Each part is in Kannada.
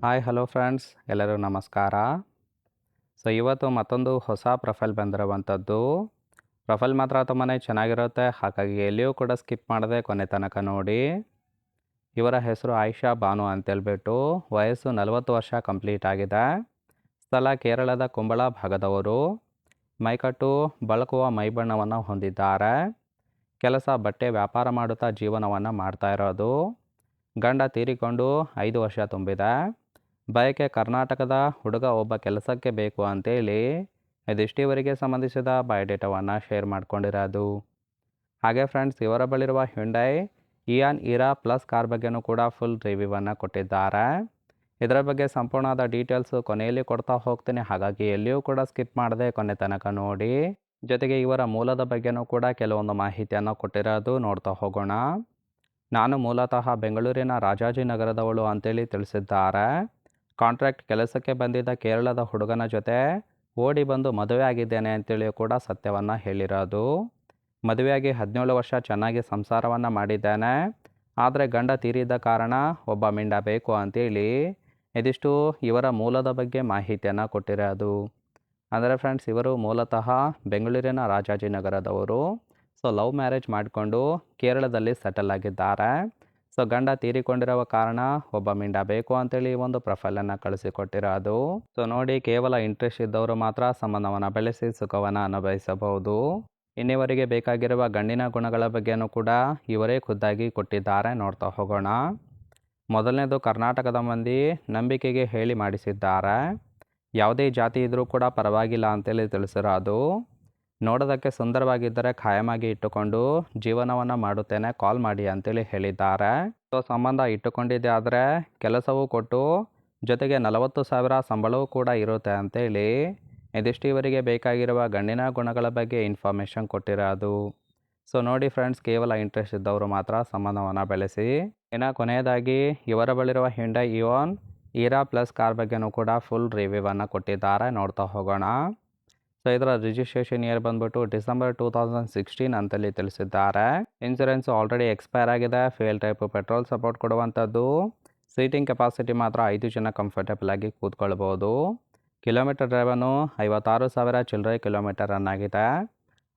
ಹಾಯ್ ಹಲೋ ಫ್ರೆಂಡ್ಸ್, ಎಲ್ಲರೂ ನಮಸ್ಕಾರ. ಇವತ್ತು ಮತ್ತೊಂದು ಹೊಸ ಪ್ರೊಫೈಲ್ ಬಂದಿರುವಂಥದ್ದು. ಪ್ರೊಫೈಲ್ ಮಾತ್ರ ತುಂಬಾ ಚೆನ್ನಾಗಿರುತ್ತೆ, ಹಾಗಾಗಿ ಎಲ್ಲಿಯೂ ಕೂಡ ಸ್ಕಿಪ್ ಮಾಡದೆ ಕೊನೆ ತನಕ ನೋಡಿ. ಇವರ ಹೆಸರು ಆಯಿಷಾ ಬಾನು ಅಂತೇಳ್ಬಿಟ್ಟು, ವಯಸ್ಸು 40 ವರ್ಷ ಕಂಪ್ಲೀಟ್ ಆಗಿದೆ. ಸ್ಥಳ ಕೇರಳದ ಕುಂಬಳ ಭಾಗದವರು. ಮೈಕಟ್ಟು ಬಳಕುವ ಮೈಬಣ್ಣವನ್ನು ಹೊಂದಿದ್ದಾರೆ. ಕೆಲಸ ಬಟ್ಟೆ ವ್ಯಾಪಾರ ಮಾಡುತ್ತಾ ಜೀವನವನ್ನು ಮಾಡ್ತಾ ಇರೋದು. ಗಂಡ ತೀರಿಕೊಂಡು 5 ವರ್ಷ ತುಂಬಿದೆ. ಬಯಕೆ ಕರ್ನಾಟಕದ ಹುಡುಗ ಒಬ್ಬ ಕೆಲಸಕ್ಕೆ ಬೇಕು ಅಂತೇಳಿ ಇದಿಷ್ಟು ಇವರಿಗೆ ಸಂಬಂಧಿಸಿದ ಬಯೋಡೇಟಾವನ್ನು ಶೇರ್ ಮಾಡ್ಕೊಂಡಿರೋದು. ಹಾಗೆ ಫ್ರೆಂಡ್ಸ್, ಇವರ ಬಳಿರುವ ಹ್ಯುಂಡೈ ಇಯಾನ್ ಇರಾ ಪ್ಲಸ್ ಕಾರ್ ಬಗ್ಗೆನೂ ಕೂಡ ಫುಲ್ ರಿವ್ಯೂವನ್ನು ಕೊಟ್ಟಿದ್ದಾರೆ. ಇದರ ಬಗ್ಗೆ ಸಂಪೂರ್ಣವಾದ ಡೀಟೇಲ್ಸು ಕೊನೆಯಲ್ಲಿ ಕೊಡ್ತಾ ಹೋಗ್ತೀನಿ, ಹಾಗಾಗಿ ಎಲ್ಲಿಯೂ ಕೂಡ ಸ್ಕಿಪ್ ಮಾಡದೆ ಕೊನೆ ತನಕ ನೋಡಿ. ಜೊತೆಗೆ ಇವರ ಮೂಲದ ಬಗ್ಗೆನೂ ಕೂಡ ಕೆಲವೊಂದು ಮಾಹಿತಿಯನ್ನು ಕೊಟ್ಟಿರೋದು, ನೋಡ್ತಾ ಹೋಗೋಣ. ನಾನು ಮೂಲತಃ ಬೆಂಗಳೂರಿನ ರಾಜಾಜಿನಗರದವಳು ಅಂತೇಳಿ ತಿಳಿಸಿದ್ದಾರೆ. ಕಾಂಟ್ರಾಕ್ಟ್ ಕೆಲಸಕ್ಕೆ ಬಂದಿದ್ದ ಕೇರಳದ ಹುಡುಗನ ಜೊತೆ ಓಡಿ ಬಂದು ಮದುವೆ ಆಗಿದ್ದೇನೆ ಅಂತೇಳಿ ಕೂಡ ಸತ್ಯವನ್ನು ಹೇಳಿರೋದು. ಮದುವೆಯಾಗಿ 17 ವರ್ಷ ಚೆನ್ನಾಗಿ ಸಂಸಾರವನ್ನು ಮಾಡಿದ್ದೇನೆ, ಆದರೆ ಗಂಡ ತೀರಿದ್ದ ಕಾರಣ ಒಬ್ಬ ಮಿಂಡ ಬೇಕು ಅಂತೇಳಿ ಇದಿಷ್ಟು ಇವರ ಮೂಲದ ಬಗ್ಗೆ ಮಾಹಿತಿಯನ್ನು ಕೊಟ್ಟಿರೋದು. ಅಂದರೆ ಫ್ರೆಂಡ್ಸ್, ಇವರು ಮೂಲತಃ ಬೆಂಗಳೂರಿನ ರಾಜಾಜಿನಗರದವರು. ಲವ್ ಮ್ಯಾರೇಜ್ ಮಾಡಿಕೊಂಡು ಕೇರಳದಲ್ಲಿ ಸೆಟಲ್ ಆಗಿದ್ದಾರೆ. ಗಂಡ ತೀರಿಕೊಂಡಿರುವ ಕಾರಣ ಒಬ್ಬ ಮಿಂಡ ಬೇಕು ಅಂತೇಳಿ ಒಂದು ಪ್ರೊಫೈಲನ್ನು ಕಳಿಸಿಕೊಟ್ಟಿರೋದು. ನೋಡಿ, ಕೇವಲ ಇಂಟ್ರೆಸ್ಟ್ ಇದ್ದವರು ಮಾತ್ರ ಸಂಬಂಧವನ್ನು ಬೆಳೆಸಿ ಸುಖವನ್ನು ಅನುಭವಿಸಬಹುದು. ಇನ್ನಿವರಿಗೆ ಬೇಕಾಗಿರುವ ಗಂಡಿನ ಗುಣಗಳ ಬಗ್ಗೆನೂ ಕೂಡ ಇವರೇ ಖುದ್ದಾಗಿ ಕೊಟ್ಟಿದ್ದಾರೆ, ನೋಡ್ತಾ ಹೋಗೋಣ. ಮೊದಲನೇದು, ಕರ್ನಾಟಕದ ಮಂದಿ ನಂಬಿಕೆಗೆ ಹೇಳಿ ಮಾಡಿಸಿದ್ದಾರೆ. ಯಾವುದೇ ಜಾತಿ ಇದ್ರೂ ಕೂಡ ಪರವಾಗಿಲ್ಲ ಅಂತೇಳಿ ತಿಳಿಸಿರೋದು. ನೋಡೋದಕ್ಕೆ ಸುಂದರವಾಗಿದ್ದರೆ ಖಾಯಮಾಗಿ ಇಟ್ಟುಕೊಂಡು ಜೀವನವನ್ನು ಮಾಡುತ್ತೇನೆ, ಕಾಲ್ ಮಾಡಿ ಅಂತೇಳಿ ಹೇಳಿದ್ದಾರೆ. ಸಂಬಂಧ ಇಟ್ಟುಕೊಂಡಿದ್ದೆ ಆದರೆ ಕೆಲಸವೂ ಕೊಟ್ಟು ಜೊತೆಗೆ 40,000 ಸಂಬಳವೂ ಕೂಡ ಇರುತ್ತೆ ಅಂತೇಳಿ ಇದಿಷ್ಟು ಇವರಿಗೆ ಬೇಕಾಗಿರುವ ಗಂಡಿನ ಗುಣಗಳ ಬಗ್ಗೆ ಇನ್ಫಾರ್ಮೇಷನ್ ಕೊಟ್ಟಿರೋದು. ನೋಡಿ ಫ್ರೆಂಡ್ಸ್, ಕೇವಲ ಇಂಟ್ರೆಸ್ಟ್ ಇದ್ದವರು ಮಾತ್ರ ಸಂಬಂಧವನ್ನು ಬೆಳೆಸಿ. ಇನ್ನು ಕೊನೆಯದಾಗಿ ಇವರ ಬಳಿರುವ ಹ್ಯುಂಡೈ ಇಯಾನ್ ಇರಾ ಪ್ಲಸ್ ಕಾರ್ ಬಗ್ಗೆನೂ ಕೂಡ ಫುಲ್ ರಿವ್ಯೂವನ್ನು ಕೊಟ್ಟಿದ್ದಾರೆ, ನೋಡ್ತಾ ಹೋಗೋಣ. ಇದರ ರಿಜಿಸ್ಟ್ರೇಷನ್ ಇಯರ್ ಬಂದ್ಬಿಟ್ಟು ಡಿಸೆಂಬರ್ 2016 ಅಂತೇಳಿ ತಿಳಿಸಿದ್ದಾರೆ. ಇನ್ಸೂರೆನ್ಸ್ ಆಲ್ರೆಡಿ ಎಕ್ಸ್ಪೈರ್ ಆಗಿದೆ. ಫ್ಯೂಯಲ್ ಟೈಪ್ ಪೆಟ್ರೋಲ್ ಸಪೋರ್ಟ್ ಕೊಡುವಂಥದ್ದು. ಸೀಟಿಂಗ್ ಕೆಪಾಸಿಟಿ ಮಾತ್ರ 5 ಜನ ಕಂಫರ್ಟೇಬಲ್ ಆಗಿ ಕೂತ್ಕೊಳ್ಬೋದು. ಕಿಲೋಮೀಟರ್ ಡ್ರೈವನು 56,000 ಚಿಲ್ಲರೆ ಕಿಲೋಮೀಟರ್ ರನ್ ಆಗಿದೆ.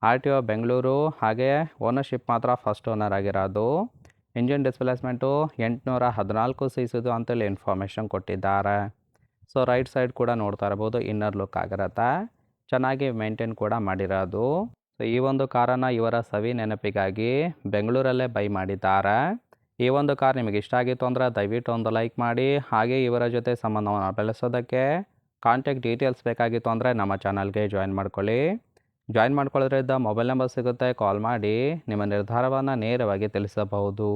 RTO ಬೆಂಗಳೂರು. ಹಾಗೆ ಓನರ್ಶಿಪ್ ಮಾತ್ರ ಫಸ್ಟ್ ಓನರ್ ಆಗಿರೋದು. ಇಂಜಿನ್ ಡಿಸ್ಪ್ಲೇಸ್ಮೆಂಟು 814 cc ಅಂತೇಳಿ ಇನ್ಫಾರ್ಮೇಷನ್ ಕೊಟ್ಟಿದ್ದಾರೆ. ರೈಟ್ ಸೈಡ್ ಕೂಡ ನೋಡ್ತಾ ಇರ್ಬೋದು, ಇನ್ನರ್ ಲುಕ್ ಆಗಿರುತ್ತೆ. ಚೆನ್ನಾಗಿ ಮೇಂಟೈನ್ ಕೂಡ ಮಾಡಿರೋದು. ಈ ಒಂದು ಕಾರನ್ನು ಇವರ ಸವಿ ನೆನಪಿಗಾಗಿ ಬೆಂಗಳೂರಲ್ಲೇ ಬೈ ಮಾಡಿದ್ದಾರೆ. ಈ ಒಂದು ಕಾರ್ ನಿಮಗೆ ಇಷ್ಟ ಆಗಿತ್ತು ಅಂದರೆ ದಯವಿಟ್ಟು ಒಂದು ಲೈಕ್ ಮಾಡಿ. ಹಾಗೆ ಇವರ ಜೊತೆ ಸಂಬಂಧವನ್ನು ಬೆಳೆಸೋದಕ್ಕೆ ಕಾಂಟ್ಯಾಕ್ಟ್ ಡೀಟೇಲ್ಸ್ ಬೇಕಾಗಿತ್ತು ಅಂದರೆ ನಮ್ಮ ಚಾನಲ್ಗೆ ಜಾಯಿನ್ ಮಾಡ್ಕೊಳ್ಳಿ. ಜಾಯಿನ್ ಮಾಡ್ಕೊಳ್ಳೋದ್ರಿಂದ ಮೊಬೈಲ್ ನಂಬರ್ ಸಿಗುತ್ತೆ, ಕಾಲ್ ಮಾಡಿ ನಿಮ್ಮ ನಿರ್ಧಾರವನ್ನು ನೇರವಾಗಿ ತಿಳಿಸಬಹುದು.